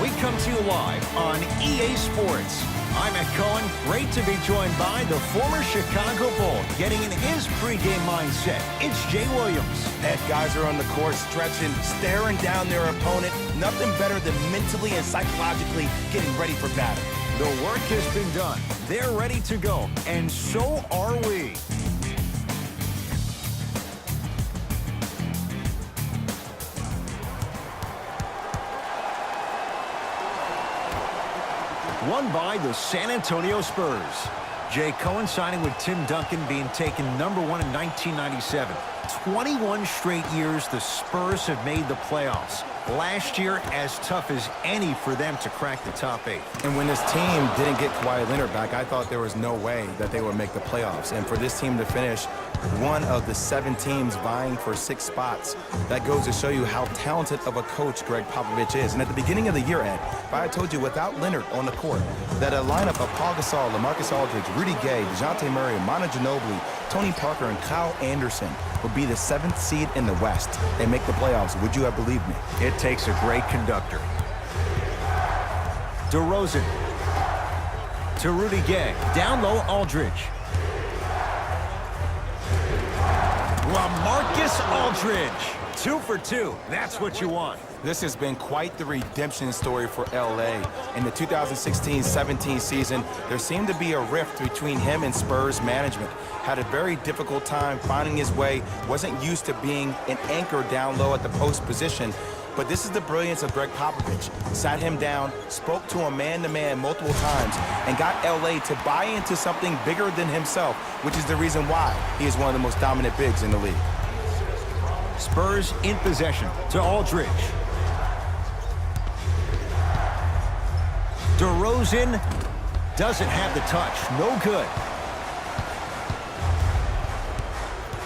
We come to you live on EA Sports. I'm Ed Cohen. Great to be joined by the former Chicago Bull, getting in his pregame mindset. It's Jay Williams. Ed, guys are on the court stretching, staring down their opponent. Nothing better than mentally and psychologically getting ready for battle. The work has been done. They're ready to go, and so are we. Won by the San Antonio Spurs. Jay Cohen signing with Tim Duncan, being taken #1 in 1997. 21 straight years the Spurs have made the playoffs. Last year, as tough as any for them to crack the top 8. And when this team didn't get Kawhi Leonard back, I thought there was no way that they would make the playoffs. And for this team to finish one of the 7 teams vying for 6 spots, that goes to show you how talented of a coach Greg Popovich is. And at the beginning of the year, Ed, if I had told you without Leonard on the court, that a lineup of Paul Gasol, LaMarcus Aldridge, Rudy Gay, DeJounte Murray, Manu Ginobili, Tony Parker, and Kyle Anderson would be the 7th seed in the West and make the playoffs, would you have believed me? It takes a great conductor. DeRozan to Rudy Gay. Down low, Aldridge. LaMarcus Aldridge. 2 for 2. That's what you want. This has been quite the redemption story for LA. In the 2016-17 season, there seemed to be a rift between him and Spurs management. Had a very difficult time finding his way, wasn't used to being an anchor down low at the post position. But this is the brilliance of Greg Popovich. Sat him down, spoke to him man-to-man multiple times, and got LA to buy into something bigger than himself, which is the reason why he is one of the most dominant bigs in the league. Spurs in possession to Aldridge. DeRozan doesn't have the touch. No good.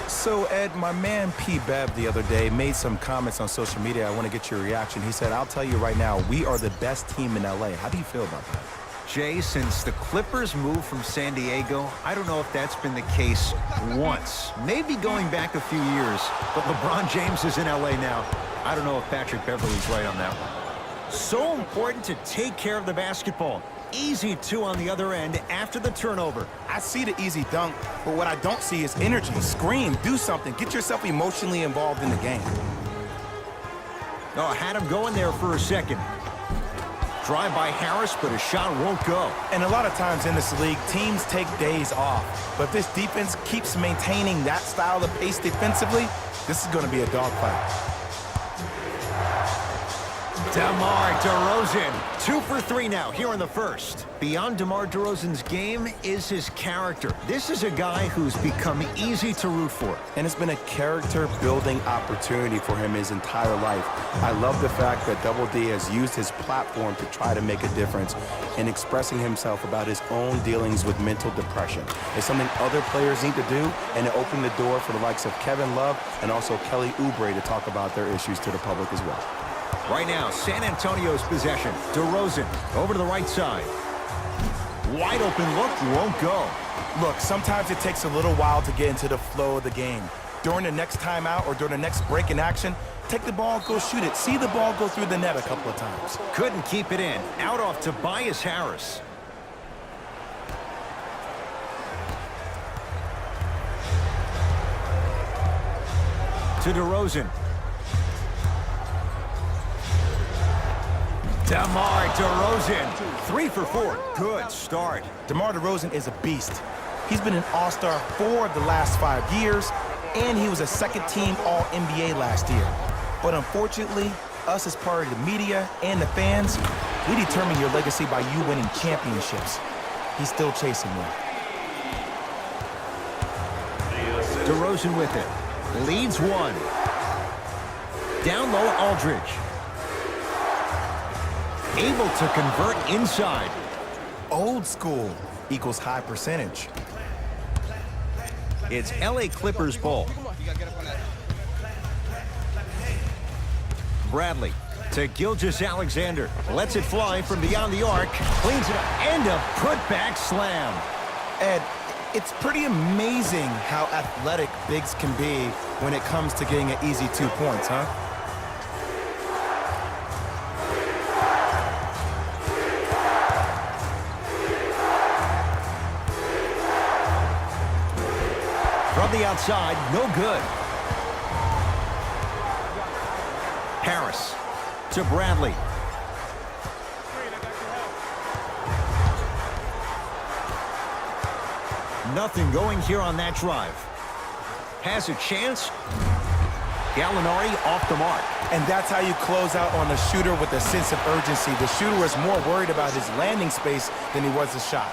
So, Ed, my man P. Bev the other day made some comments on social media. I want to get your reaction. He said, I'll tell you right now, we are the best team in LA. How do you feel about that? Jay, since the Clippers moved from San Diego, I don't know if that's been the case once. Maybe going back a few years, but LeBron James is in LA now. I don't know if Patrick Beverley's right on that one. So important to take care of the basketball. Easy 2 on the other end after the turnover. I see the easy dunk, but what I don't see is energy. Scream, do something. Get yourself emotionally involved in the game. Oh, had him going there for a second. Drive by Harris, but a shot won't go. And a lot of times in this league, teams take days off. But if this defense keeps maintaining that style of pace defensively, this is going to be a dogfight. DeMar DeRozan, 2 for 3 now here in the first. Beyond DeMar DeRozan's game is his character. This is a guy who's become easy to root for. And it's been a character-building opportunity for him his entire life. I love the fact that Double D has used his platform to try to make a difference in expressing himself about his own dealings with mental depression. It's something other players need to do, and it opened the door for the likes of Kevin Love and also Kelly Oubre to talk about their issues to the public as well. Right now, San Antonio's possession. DeRozan over to the right side. Wide open look, won't go. Look, sometimes it takes a little while to get into the flow of the game. During the next timeout or during the next break in action, take the ball, go shoot it. See the ball go through the net a couple of times. Couldn't keep it in. Out off Tobias Harris. To DeRozan. DeMar DeRozan, 3 for 4. Good start. DeMar DeRozan is a beast. He's been an all-star 4 of the last 5 years, and he was a second-team All-NBA last year. But unfortunately, us as part of the media and the fans, we determine your legacy by you winning championships. He's still chasing one. DeRozan with it. Leads 1. Down low, Aldridge. Able to convert inside. Old school equals high percentage. It's LA Clippers ball. Bradley to Gilgeous-Alexander. Lets it fly from beyond the arc. Cleans it up. And a putback slam. Ed, it's pretty amazing how athletic bigs can be when it comes to getting an easy 2 points, huh? outside, no good. Harris to Bradley. Nothing going here on that drive. Has a chance. Gallinari off the mark. And that's how you close out on a shooter with a sense of urgency. The shooter was more worried about his landing space than he was the shot.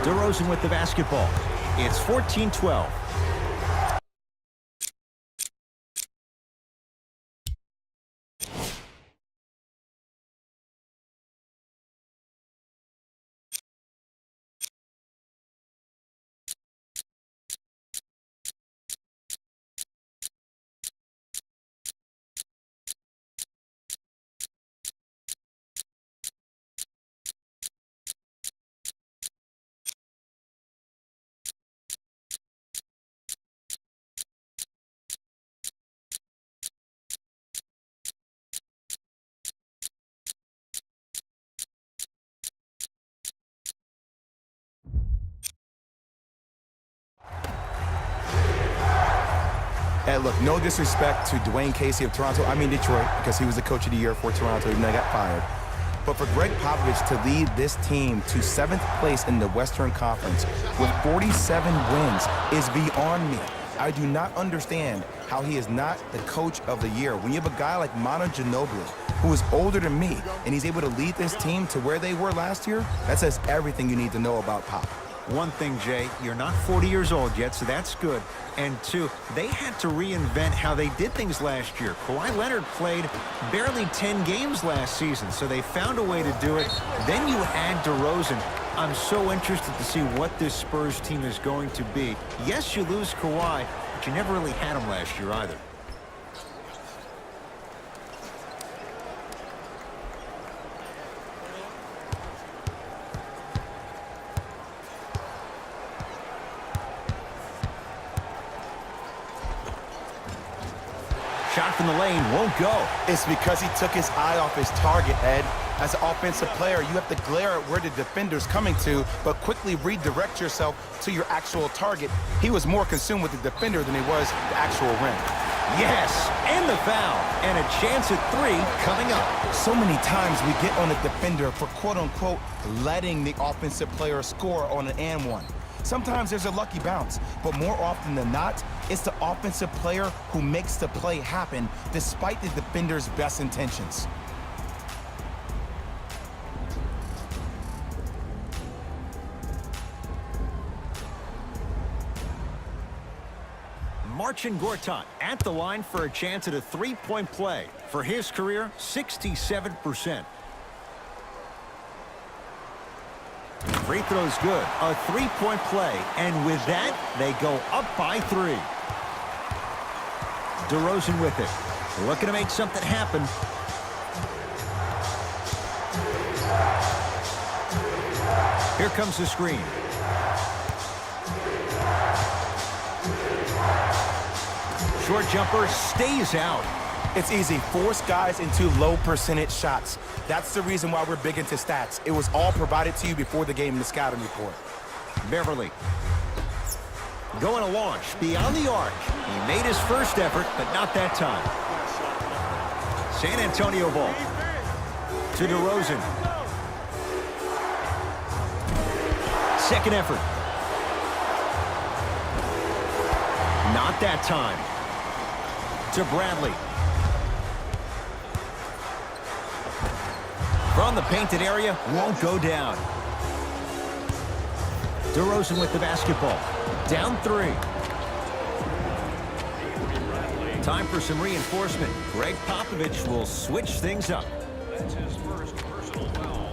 DeRozan with the basketball. It's 14-12. And look, no disrespect to Dwayne Casey of Toronto. I mean Detroit, because he was the coach of the year for Toronto, even though he got fired. But for Greg Popovich to lead this team to 7th place in the Western Conference with 47 wins is beyond me. I do not understand how he is not the coach of the year. When you have a guy like Manu Ginobili, who is older than me, and he's able to lead this team to where they were last year, that says everything you need to know about Pop. One thing, Jay, you're not 40 years old yet, so that's good. And two, they had to reinvent how they did things last year. Kawhi Leonard played barely 10 games last season, so they found a way to do it. Then you add DeRozan. I'm so interested to see what this Spurs team is going to be. Yes, you lose Kawhi, but you never really had him last year either. Shot from the lane won't go. It's because he took his eye off his target, Ed. As an offensive player, you have to glare at where the defender's coming to, but quickly redirect yourself to your actual target. He was more consumed with the defender than he was the actual rim. Yes, and the foul. And a chance at 3 coming up. So many times we get on the defender for quote-unquote letting the offensive player score on an and one. Sometimes there's a lucky bounce, but more often than not, it's the offensive player who makes the play happen despite the defender's best intentions. Marcin Gortat at the line for a chance at a three-point play. For his career, 67%. Free throw's good. A three-point play. And with that, they go up by 3. DeRozan with it. Looking to make something happen. Here comes the screen. Short jumper stays out. It's easy. Force guys into low percentage shots. That's the reason why we're big into stats. It was all provided to you before the game in the scouting report. Beverly. Going to launch beyond the arc. He made his first effort, but not that time. San Antonio ball. To DeRozan. Second effort. Not that time. To Bradley. From the painted area, won't go down. DeRozan with the basketball. Down 3. Time for some reinforcement. Greg Popovich will switch things up. That's his first personal foul.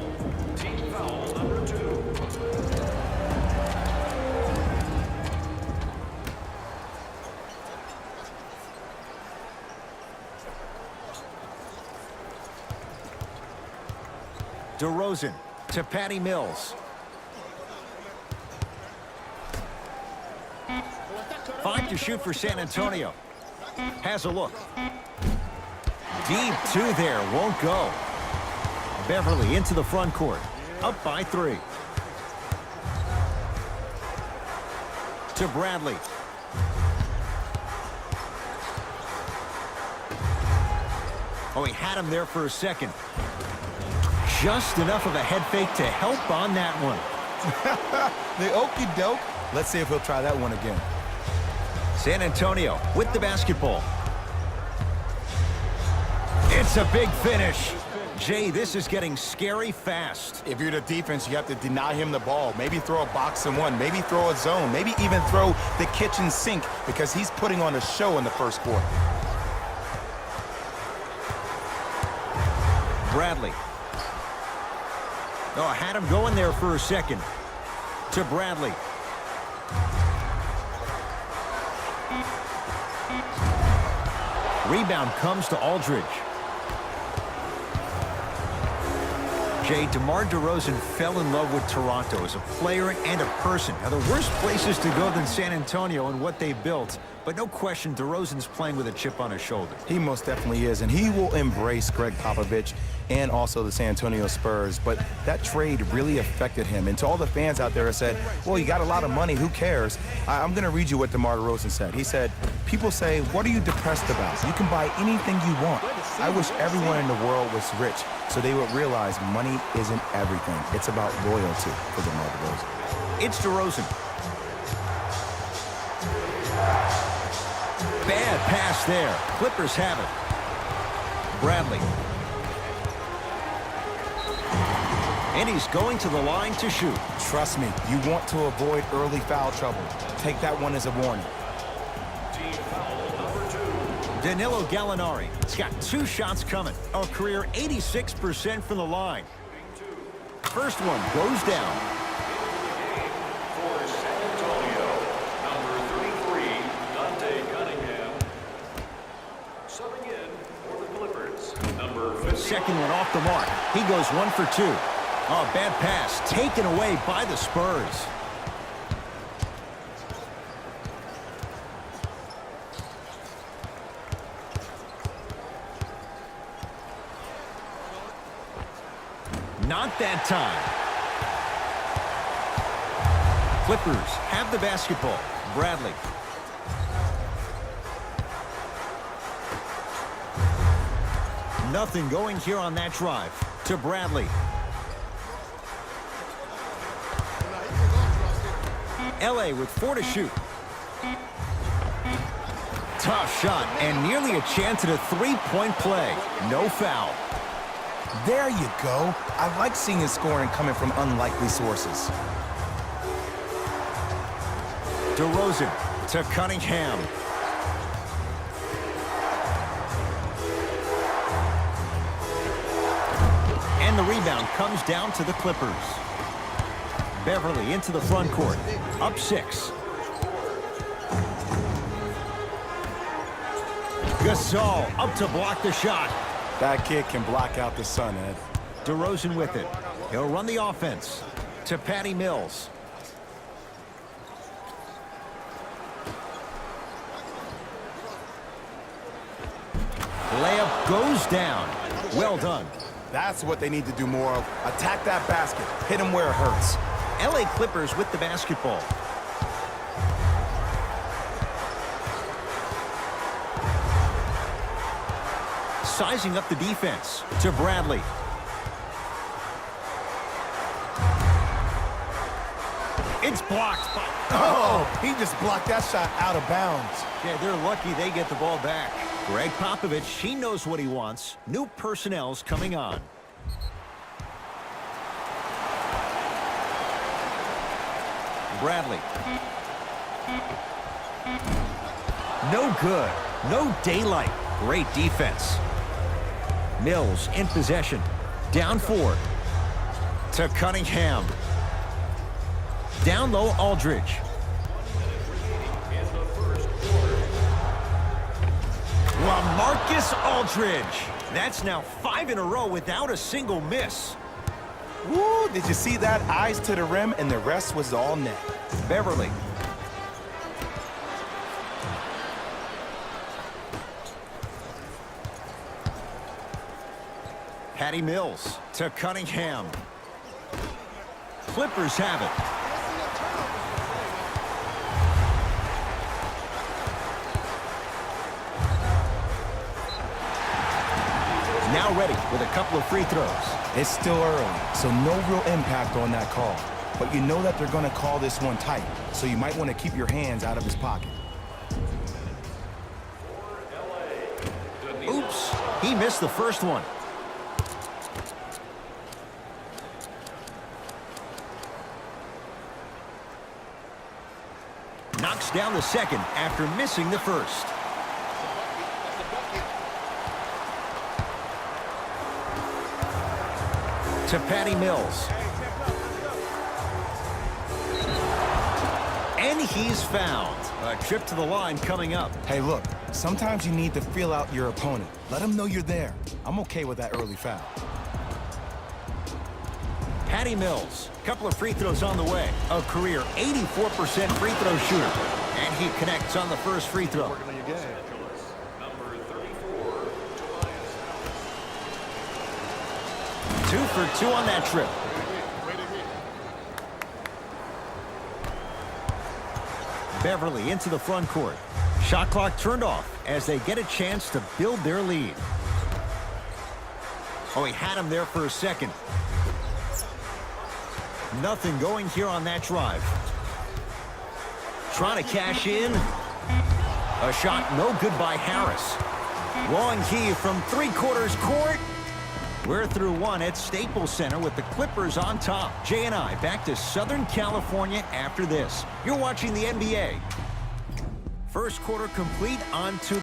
Team foul number 2. DeRozan to Patty Mills. 5 to shoot for San Antonio. Has a look. Deep 2 there, won't go. Beverly into the front court. Up by 3. to Bradley. Oh, he had him there for a second. Just enough of a head fake to help on that one. The okey doke. Let's see if he'll try that one again. San Antonio with the basketball. It's a big finish. Jay, this is getting scary fast. If you're the defense, you have to deny him the ball. Maybe throw a box and one. Maybe throw a zone. Maybe even throw the kitchen sink because he's putting on a show in the first quarter. Bradley. Oh, had him going there for a second. To Bradley. Rebound comes to Aldridge. Jay, DeMar DeRozan fell in love with Toronto as a player and a person. Now, the worst places to go than San Antonio and what they built, but no question DeRozan's playing with a chip on his shoulder. He most definitely is, and he will embrace Greg Popovich and also the San Antonio Spurs, but that trade really affected him. And to all the fans out there that said, well, you got a lot of money, who cares? I'm going to read you what DeMar DeRozan said. He said, people say, what are you depressed about? You can buy anything you want. I wish everyone in the world was rich, so they would realize money isn't everything. It's about loyalty for DeMar DeRozan. It's DeRozan. Bad pass there. Clippers have it. Bradley. And he's going to the line to shoot. Trust me, you want to avoid early foul trouble. Take that one as a warning. Team foul number 2. Danilo Gallinari. He's got 2 shots coming. A career 86% from the line. First one goes down. For San Antonio, number 33, Dante Cunningham. Subbing in for the Clippers, number 50. Second one off the mark. He goes 1 for 2. Oh, bad pass taken away by the Spurs. Not that time. Clippers have the basketball. Bradley. Nothing going here on that drive. To Bradley. LA with 4 to shoot. Tough shot and nearly a chance at a 3-point play. No foul. There you go. I like seeing his scoring coming from unlikely sources. DeRozan to Cunningham. And the rebound comes down to the Clippers. Beverly into the front court. Up 6. Gasol up to block the shot. That kid can block out the sun, Ed. DeRozan with it. He'll run the offense. To Patty Mills. Layup goes down. Well done. That's what they need to do more of. Attack that basket. Hit him where it hurts. LA Clippers with the basketball. Sizing up the defense to Bradley. It's blocked. Oh, he just blocked that shot out of bounds. Yeah, they're lucky they get the ball back. Greg Popovich, he knows what he wants. New personnel's coming on. Bradley. No good. No daylight. Great defense. Mills in possession. Down 4. To Cunningham. Down low, Aldridge. LaMarcus Aldridge. That's now 5 in a row without a single miss. Woo, did you see that? Eyes to the rim, and the rest was all net. Beverly. Patty Mills to Cunningham. Clippers have it. now ready with a couple of free throws. It's still early, so no real impact on that call. But you know that they're going to call this one tight, so you might want to keep your hands out of his pocket. Oops, he missed the first one. Knocks down the second after missing the first. To Patty Mills. And he's fouled. A trip to the line coming up. Hey, look, sometimes you need to feel out your opponent. Let him know you're there. I'm okay with that early foul. Patty Mills, couple of free throws on the way. A career 84% free throw shooter. And he connects on the first free throw. Number 34, 2 for 2 on that trip. Beverly into the front court. Shot clock turned off as they get a chance to build their lead. Oh, he had him there for a second. Nothing going here on that drive. Trying to cash in. A shot no good by Harris. Long key from three-quarters court. We're through one at Staples Center with the Clippers on top. Jay and I back to Southern California after this. You're watching the NBA. First quarter complete on to